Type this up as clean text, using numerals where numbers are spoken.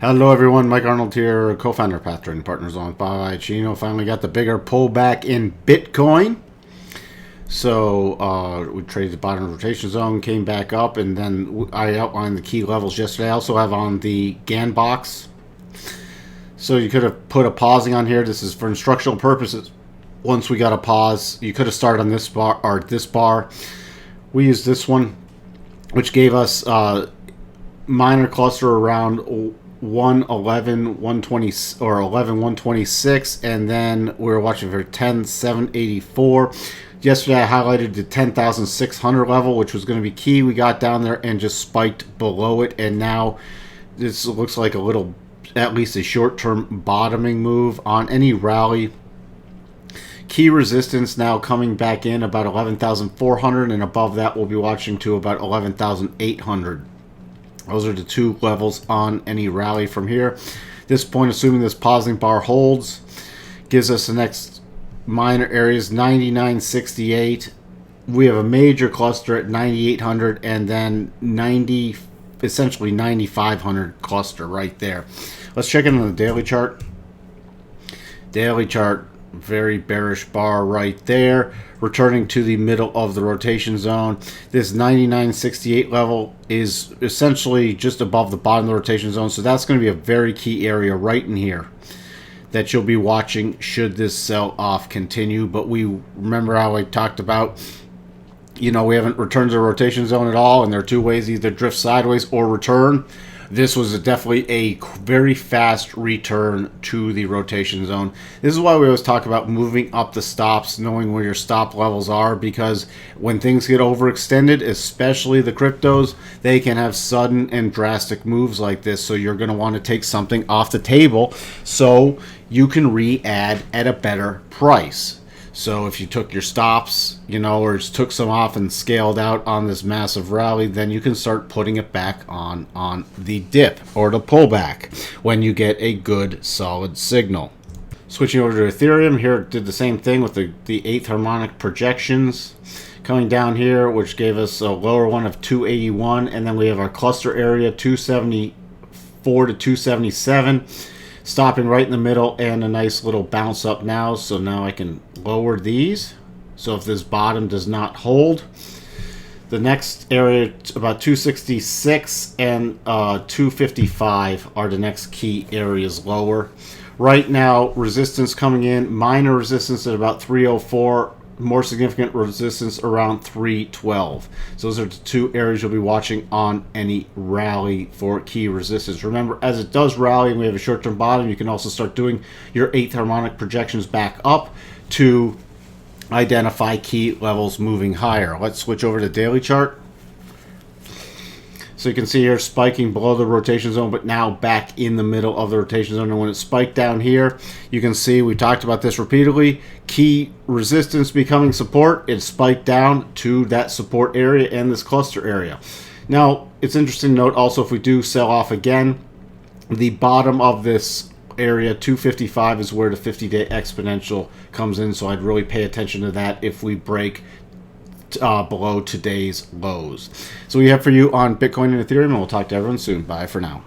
Hello everyone, Mike Arnold here, co-founder of Path Trading Partners on by Chino. Finally got the bigger pullback in Bitcoin. So we traded the bottom of the rotation zone, came back up, and then I outlined the key levels yesterday. I also have on the GAN box. So you could have put a pausing on here. This is for instructional purposes. Once we got a pause, you could have started on this bar or this bar. We used this one, which gave us minor cluster around 111 120 or 11 126, and then we were watching for 10 784. Yesterday I highlighted the 10,600 level, which was going to be key. We got down there and just spiked below it, and now this looks like a little, at least a short-term bottoming move on any rally. Key resistance now coming back in about 11,400, and above that we'll be watching to about 11,800. Those are the two levels on any rally from here. At this point, assuming this pausing bar holds, gives us the next minor areas, 99.68. We have a major cluster at 9,800, and then essentially 9,500 cluster right there. Let's check in on the daily chart. Daily chart, very bearish bar right there, returning to the middle of the rotation zone. This 99.68 level is essentially just above the bottom of the rotation zone, so that's going to be a very key area right in here that you'll be watching should this sell-off continue. But we remember how I talked about, you know, we haven't returned to the rotation zone at all, and there are two ways: either drift sideways or return. This was definitely a very fast return to the rotation zone. This is why we always talk about moving up the stops, knowing where your stop levels are, because when things get overextended, especially the cryptos, they can have sudden and drastic moves like this. So you're going to want to take something off the table so you can re-add at a better price. So if you took your stops, you know, or just took some off and scaled out on this massive rally, then you can start putting it back on the dip or the pullback when you get a good solid signal. Switching over to Ethereum, here it did the same thing with the eighth harmonic projections. Coming down here, which gave us a lower one of 281, and then we have our cluster area 274 to 277. Stopping right in the middle, and a nice little bounce up now. So now I can lower these. So if this bottom does not hold, the next area about 266 and 255 are the next key areas lower. Right now, resistance coming in, minor resistance at about 304. More significant resistance around 312. So those are the two areas you'll be watching on any rally for key resistance. Remember, as it does rally and we have a short-term bottom, you can also start doing your eighth harmonic projections back up to identify key levels moving higher. Let's switch over to the daily chart. So you can see here spiking below the rotation zone, but now back in the middle of the rotation zone. And when it spiked down here, you can see, we talked about this repeatedly, key resistance becoming support. It spiked down to that support area and this cluster area. Now, it's interesting to note also, if we do sell off again, the bottom of this area 255 is where the 50-day exponential comes in. So I'd really pay attention to that if we break below today's lows. So we have for you on Bitcoin and Ethereum, and we'll talk to everyone soon. Bye for now.